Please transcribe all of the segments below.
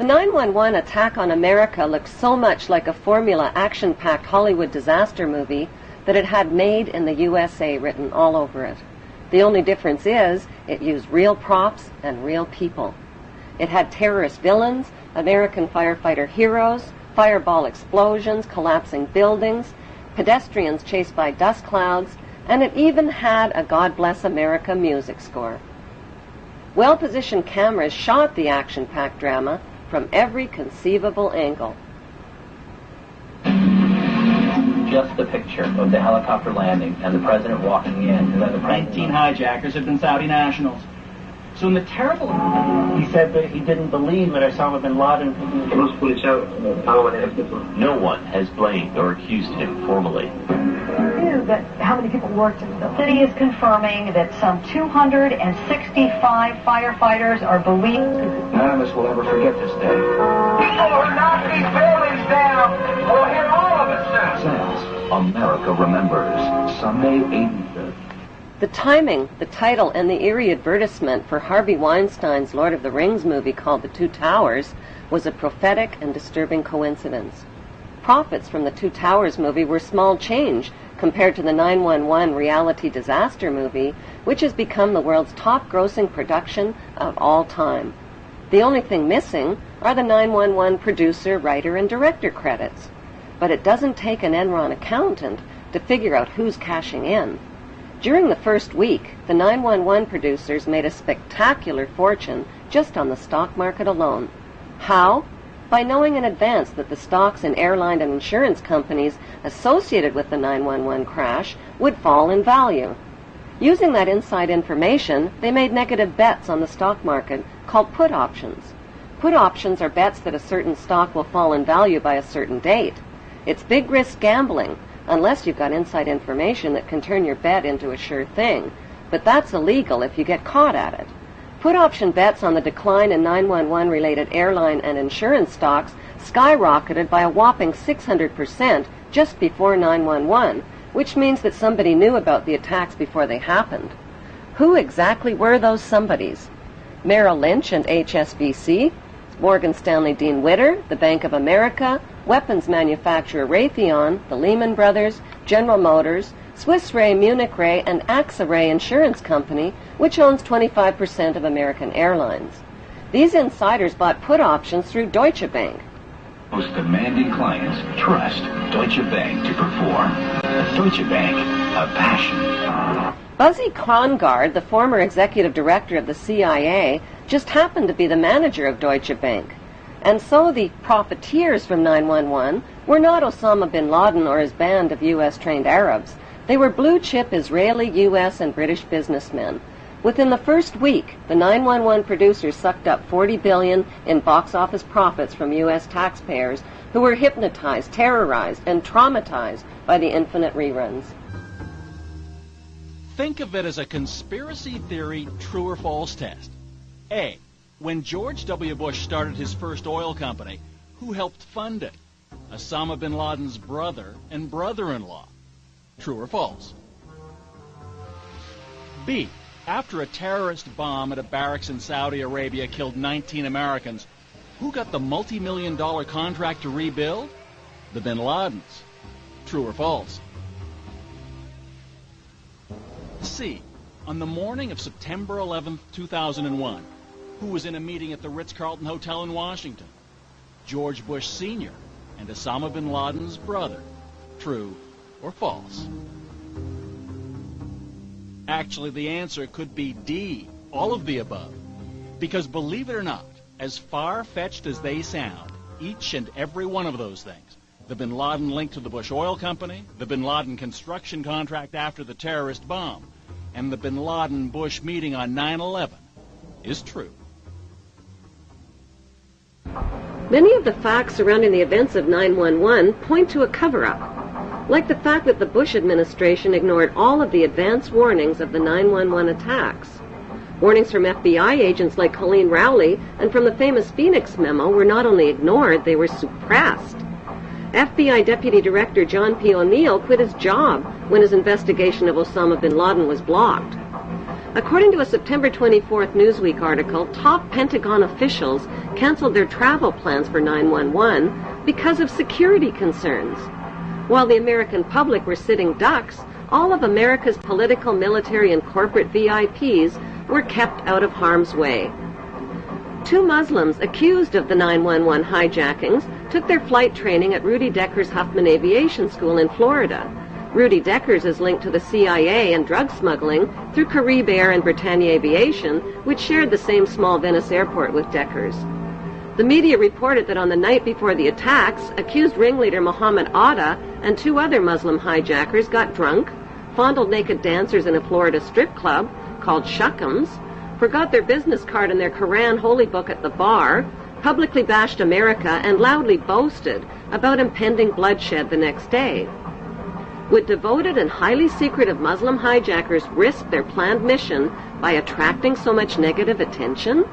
The 9/11 attack on America looked so much like a formula action-packed Hollywood disaster movie that it had "Made in the USA" written all over it. The only difference is it used real props and real people. It had terrorist villains, American firefighter heroes, fireball explosions, collapsing buildings, pedestrians chased by dust clouds, and it even had a God Bless America music score. Well-positioned cameras shot the action-packed drama from every conceivable angle. Just the picture of the helicopter landing and the president walking in, and then the 19 hijackers have been Saudi nationals. So in the terrible... He said that he didn't believe that Osama bin Laden... No one has blamed or accused him formally. That how many people worked in the building? The city is confirming that some 265 firefighters are believed. None of us will ever forget this day. People who knock these buildings down will hear all of it soon. America remembers Sunday 83rd. The timing, the title, and the eerie advertisement for Harvey Weinstein's Lord of the Rings movie called The Two Towers was a prophetic and disturbing coincidence. Profits from the Two Towers movie were small change compared to the 9/11 reality disaster movie, which has become the world's top-grossing production of all time. The only thing missing are the 9/11 producer, writer, and director credits. But it doesn't take an Enron accountant to figure out who's cashing in. During the first week, the 911 producers made a spectacular fortune just on the stock market alone. How? By knowing in advance that the stocks in airline and insurance companies associated with the 911 crash would fall in value. Using that inside information, they made negative bets on the stock market called put options. Put options are bets that a certain stock will fall in value by a certain date. It's big risk gambling, unless you've got inside information that can turn your bet into a sure thing. But that's illegal if you get caught at it. Put option bets on the decline in 911-related airline and insurance stocks skyrocketed by a whopping 600% just before 911, which means that somebody knew about the attacks before they happened. Who exactly were those somebodies? Merrill Lynch and HSBC, Morgan Stanley Dean Witter, the Bank of America, weapons manufacturer Raytheon, the Lehman Brothers, General Motors, Swiss Re, Munich Re, and AXA Re Insurance Company, which owns 25% of American Airlines. These insiders bought put options through Deutsche Bank. Most demanding clients trust Deutsche Bank to perform. Deutsche Bank, a passion. Buzzy Krongard, the former executive director of the CIA, just happened to be the manager of Deutsche Bank. And so the profiteers from 911 were not Osama bin Laden or his band of U.S.-trained Arabs. They were blue-chip Israeli, U.S., and British businessmen. Within the first week, the 911 producers sucked up $40 billion in box office profits from U.S. taxpayers who were hypnotized, terrorized, and traumatized by the infinite reruns. Think of it as a conspiracy theory true or false test. A. When George W. Bush started his first oil company, who helped fund it? Osama bin Laden's brother and brother-in-law. True or false? B. After a terrorist bomb at a barracks in Saudi Arabia killed 19 Americans, who got the multi-million-dollar contract to rebuild? The bin Ladens. True or false? C. On the morning of September 11, 2001, who was in a meeting at the Ritz-Carlton Hotel in Washington? George Bush Sr. and Osama bin Laden's brother. True or false? Actually, the answer could be D, all of the above. Because believe it or not, as far-fetched as they sound, each and every one of those things, the bin Laden link to the Bush Oil Company, the bin Laden construction contract after the terrorist bomb, and the bin Laden-Bush meeting on 9/11, is true. Many of the facts surrounding the events of 9/11 point to a cover-up, like the fact that the Bush administration ignored all of the advance warnings of the 9/11 attacks. Warnings from FBI agents like Colleen Rowley and from the famous Phoenix memo were not only ignored, they were suppressed. FBI Deputy Director John P. O'Neill quit his job when his investigation of Osama bin Laden was blocked. According to a September 24th Newsweek article, top Pentagon officials canceled their travel plans for 911 because of security concerns. While the American public were sitting ducks, all of America's political, military, and corporate VIPs were kept out of harm's way. 2 Muslims accused of the 911 hijackings took their flight training at Rudy Decker's Huffman Aviation School in Florida. Rudy Decker's is linked to the CIA and drug smuggling through Carib Air and Britannia Aviation, which shared the same small Venice airport with Decker's. The media reported that on the night before the attacks, accused ringleader Mohammed Atta and 2 other Muslim hijackers got drunk, fondled naked dancers in a Florida strip club called Shuckums, forgot their business card and their Quran holy book at the bar, publicly bashed America, and loudly boasted about impending bloodshed the next day. Would devoted and highly secretive Muslim hijackers risk their planned mission by attracting so much negative attention?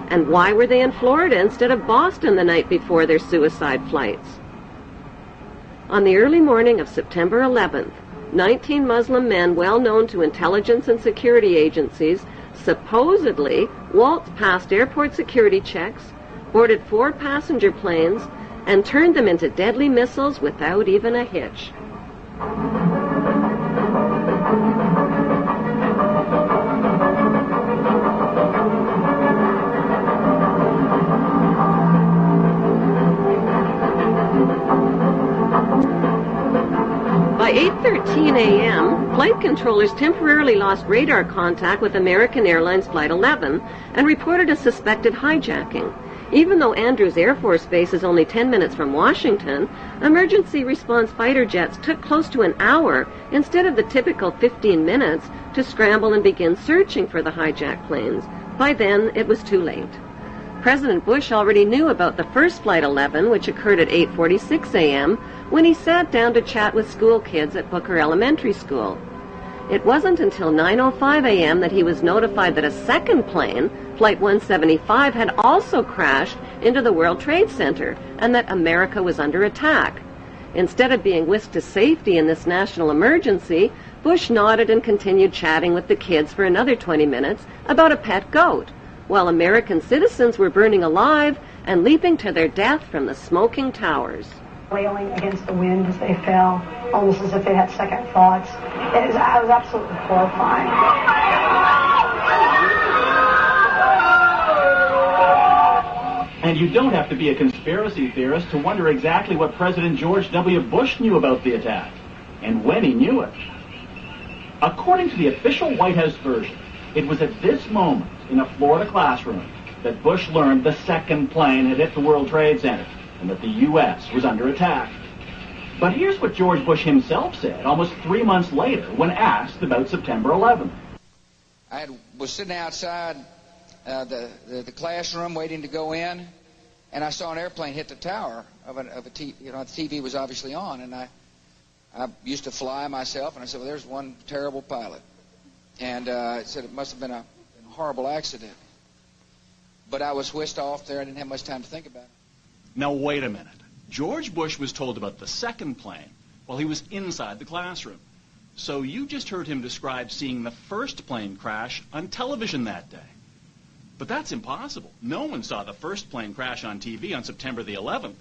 And why were they in Florida instead of Boston the night before their suicide flights? On the early morning of September 11th, 19 Muslim men well known to intelligence and security agencies supposedly waltzed past airport security checks, boarded 4 passenger planes, and turned them into deadly missiles without even a hitch. By 8:13 a.m., flight controllers temporarily lost radar contact with American Airlines Flight 11 and reported a suspected hijacking. Even though Andrews Air Force Base is only 10 minutes from Washington, emergency response fighter jets took close to an hour instead of the typical 15 minutes to scramble and begin searching for the hijacked planes. By then, it was too late. President Bush already knew about the first Flight 11, which occurred at 8:46 a.m., when he sat down to chat with school kids at Booker Elementary School. It wasn't until 9:05 a.m. that he was notified that a second plane, Flight 175, had also crashed into the World Trade Center and that America was under attack. Instead of being whisked to safety in this national emergency, Bush nodded and continued chatting with the kids for another 20 minutes about a pet goat, while American citizens were burning alive and leaping to their death from the smoking towers. Wailing against the wind as they fell, almost as if they had second thoughts. I was absolutely horrifying. And you don't have to be a conspiracy theorist to wonder exactly what President George W. Bush knew about the attack, and when he knew it. According to the official White House version, it was at this moment in a Florida classroom that Bush learned the second plane had hit the World Trade Center and that the U.S. was under attack. But here's what George Bush himself said almost 3 months later when asked about September 11th. I was sitting outside the classroom waiting to go in, and I saw an airplane hit the tower of a TV. You know, the TV was obviously on, and I used to fly myself, and I said, well, there's one terrible pilot. And it said it must have been a horrible accident. But I was whisked off there. I didn't have much time to think about it. Now, wait a minute. George Bush was told about the second plane while he was inside the classroom. So you just heard him describe seeing the first plane crash on television that day. But that's impossible. No one saw the first plane crash on TV on September the 11th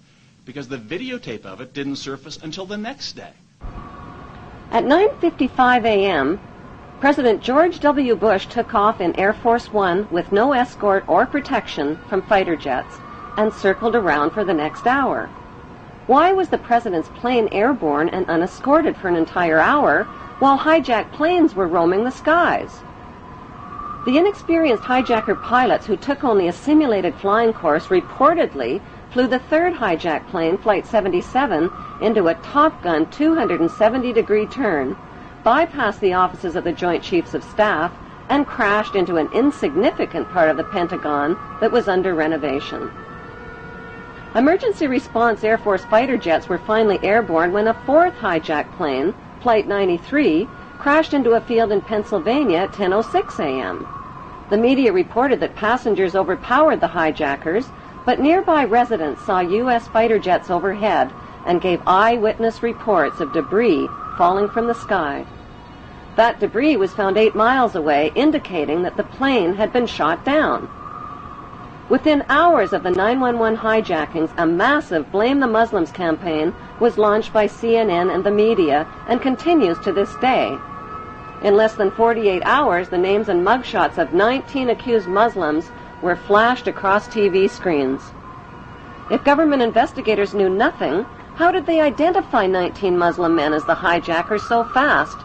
because the videotape of it didn't surface until the next day. At 9:55 a.m., President George W. Bush took off in Air Force One with no escort or protection from fighter jets and circled around for the next hour. Why was the president's plane airborne and unescorted for an entire hour while hijacked planes were roaming the skies? The inexperienced hijacker pilots who took only a simulated flying course reportedly flew the third hijacked plane, Flight 77, into a Top Gun 270-degree turn, bypassed the offices of the Joint Chiefs of Staff, and crashed into an insignificant part of the Pentagon that was under renovation. Emergency response Air Force fighter jets were finally airborne when a fourth hijacked plane, Flight 93, crashed into a field in Pennsylvania at 10:06 a.m. The media reported that passengers overpowered the hijackers, but nearby residents saw U.S. fighter jets overhead and gave eyewitness reports of debris falling from the sky. That debris was found 8 miles away, indicating that the plane had been shot down. Within hours of the 911 hijackings, a massive Blame the Muslims campaign was launched by CNN and the media and continues to this day. In less than 48 hours, the names and mugshots of 19 accused Muslims were flashed across TV screens. If government investigators knew nothing, how did they identify 19 Muslim men as the hijackers so fast